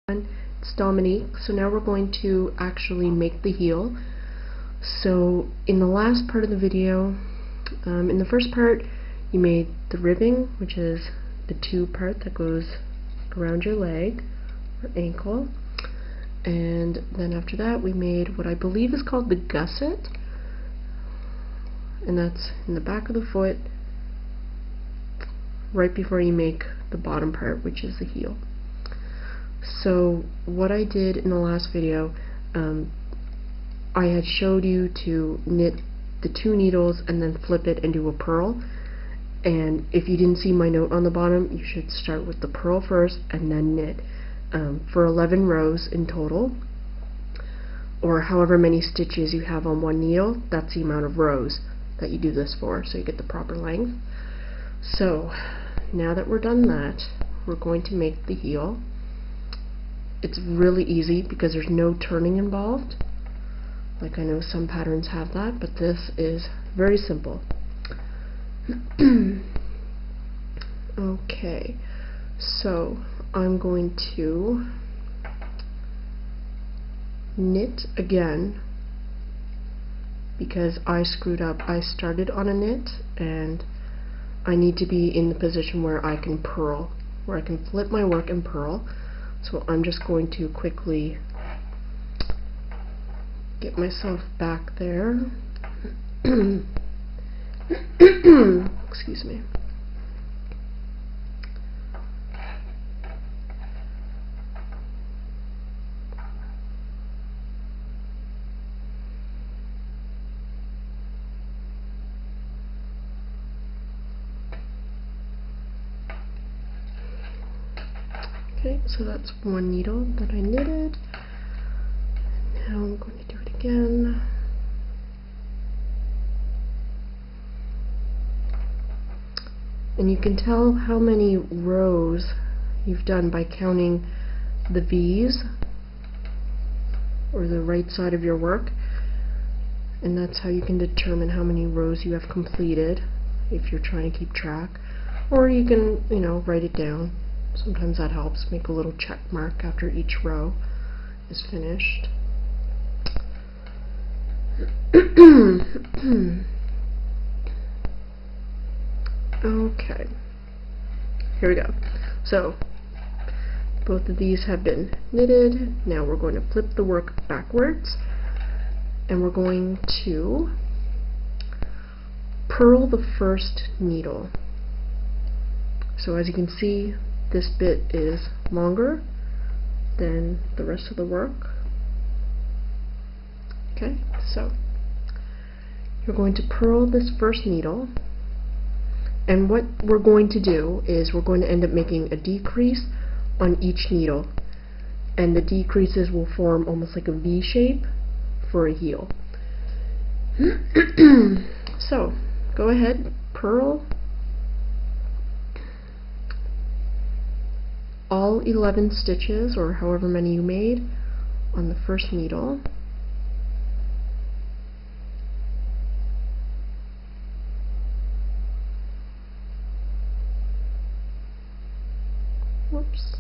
It's Dominique. So now we're going to actually make the heel. So in the last part of the video, in the first part you made the ribbing, which is the tube part that goes around your leg or ankle, and then after that we made what I believe is called the gusset, and that's in the back of the foot right before you make the bottom part, which is the heel. So what I did in the last video, I had showed you to knit the 2 needles and then flip it and do a purl, and if you didn't see my note on the bottom, you should start with the purl first and then knit for 11 rows in total, or however many stitches you have on one needle. That's the amount of rows that you do this for, so you get the proper length. So now that we're done that, we're going to make the heel. It's really easy because there's no turning involved. Like, I know some patterns have that, but this is very simple. Okay, so I'm going to knit again because I screwed up. I started on a knit and I need to be in the position where I can purl, where I can flip my work and purl. So I'm just going to quickly get myself back there. Excuse me. Okay, so that's one needle that I knitted. Now I'm going to do it again. And you can tell how many rows you've done by counting the V's, or the right side of your work, and that's how you can determine how many rows you have completed if you're trying to keep track. Or you can, write it down. Sometimes that helps. Make a little check mark after each row is finished. Okay, here we go. So both of these have been knitted. Now we're going to flip the work backwards and we're going to purl the first needle. So as you can see, this bit is longer than the rest of the work. Okay, so you're going to purl this first needle, and what we're going to do is we're going to end up making a decrease on each needle, and the decreases will form almost like a V shape for a heel. So go ahead, purl all 11 stitches, or however many you made, on the first needle. Whoops.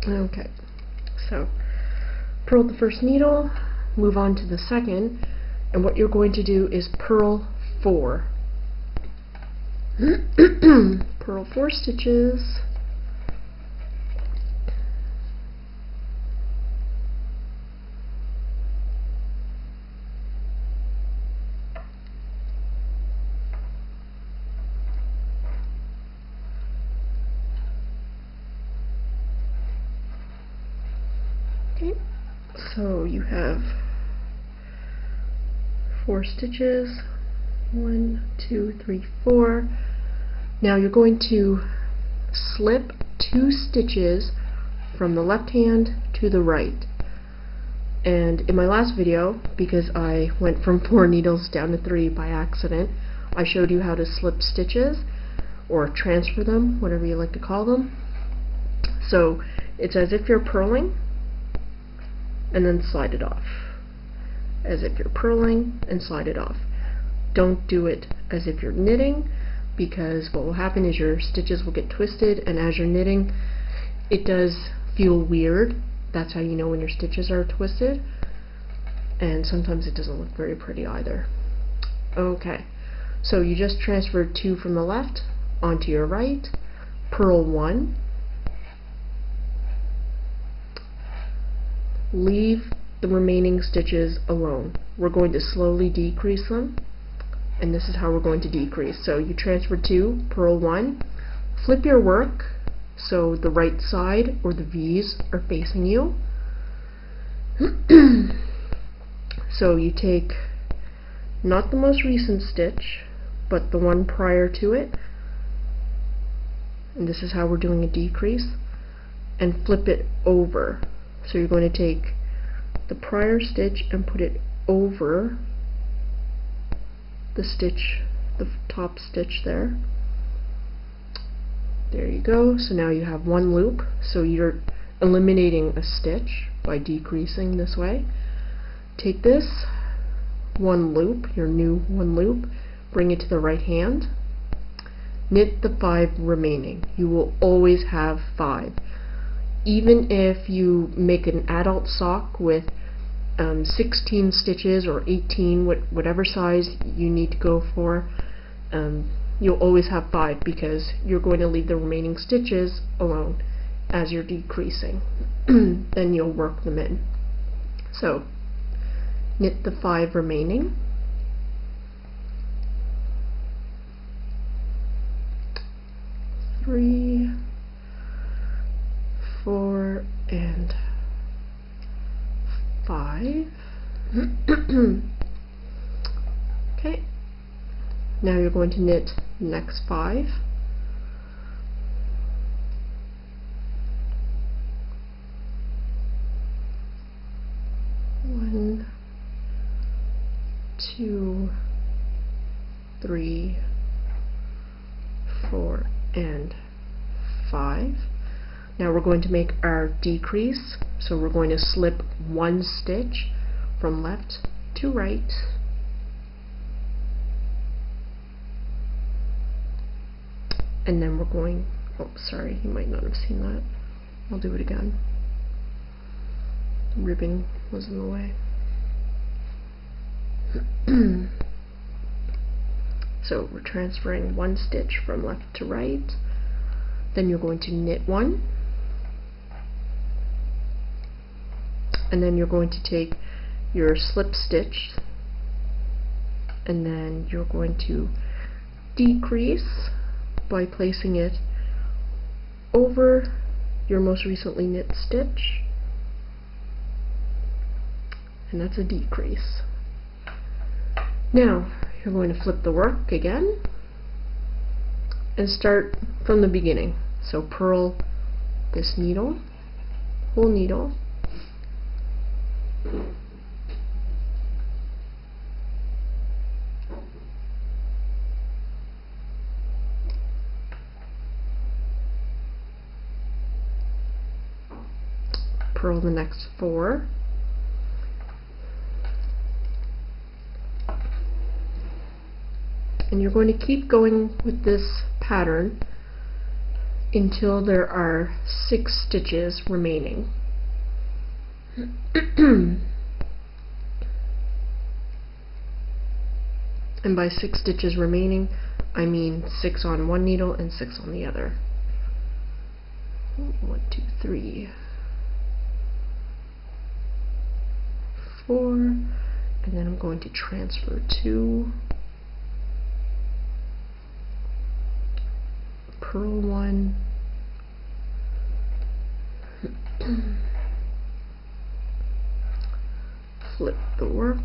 Okay, so purl the first needle, move on to the second, and what you're going to do is purl 4. Purl 4 stitches. Okay, so you have 4 stitches. 1, 2, 3, 4. Now you're going to slip 2 stitches from the left hand to the right. And in my last video, because I went from 4 needles down to 3 by accident, I showed you how to slip stitches or transfer them, whatever you like to call them. So it's as if you're purling and then slide it off. As if you're purling and slide it off. Don't do it as if you're knitting, because what will happen is your stitches will get twisted, and as you're knitting it does feel weird. That's how you know when your stitches are twisted, and sometimes it doesn't look very pretty either. Okay, so you just transferred 2 from the left onto your right, purl 1, leave the remaining stitches alone. We're going to slowly decrease them, and this is how we're going to decrease. So you transfer 2, purl 1, flip your work so the right side or the V's are facing you. So you take not the most recent stitch, but the one prior to it, and this is how we're doing a decrease, and flip it over. So you're going to take the prior stitch and put it over the stitch, the top stitch there. There you go. So now you have one loop. So you're eliminating a stitch by decreasing this way. Take this one loop, your new one loop, bring it to the right hand, knit the 5 remaining. You will always have 5. Even if you make an adult sock with 16 stitches or 18, whatever size you need to go for, you'll always have 5, because you're going to leave the remaining stitches alone as you're decreasing. Then you'll work them in. So knit the 5 remaining, three, 4, and 5. Okay, now you're going to knit the next 5. One, 2, 3, 4, and 5. Now we're going to make our decrease, so we're going to slip 1 stitch from left to right, and then we're going, oh sorry, you might not have seen that, I'll do it again. The ribbing was in the way. So we're transferring 1 stitch from left to right, then you're going to knit 1, and then you're going to take your slip stitch, and then you're going to decrease by placing it over your most recently knit stitch, and that's a decrease. Now you're going to flip the work again and start from the beginning. So purl this needle, whole needle, purl the next 4, and you're going to keep going with this pattern until there are 6 stitches remaining. And by 6 stitches remaining, I mean 6 on one needle and 6 on the other. 1, 2, 3, 4, and then I'm going to transfer 2, purl 1, flip the work,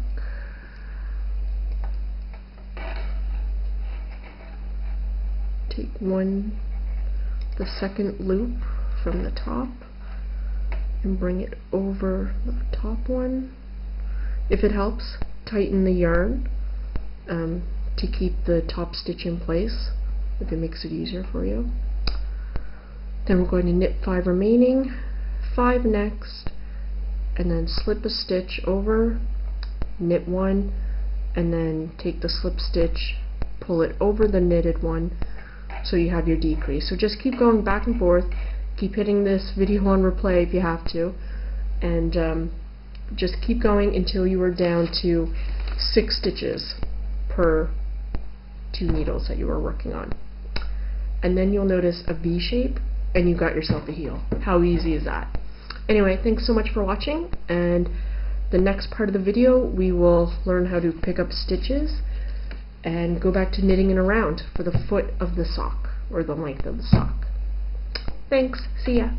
take the second loop from the top and bring it over the top one. If it helps, tighten the yarn to keep the top stitch in place, if it makes it easier for you. Then we're going to knit 5 remaining, 5 next, and then slip a stitch over, knit 1, and then take the slip stitch, pull it over the knitted one, so you have your decrease. So just keep going back and forth, keep hitting this video on replay if you have to, and just keep going until you are down to 6 stitches per 2 needles that you are working on. And then you'll notice a V shape, and you got yourself a heel. How easy is that? Anyway, thanks so much for watching, and the next part of the video we will learn how to pick up stitches and go back to knitting it around for the foot of the sock, or the length of the sock. Thanks, see ya!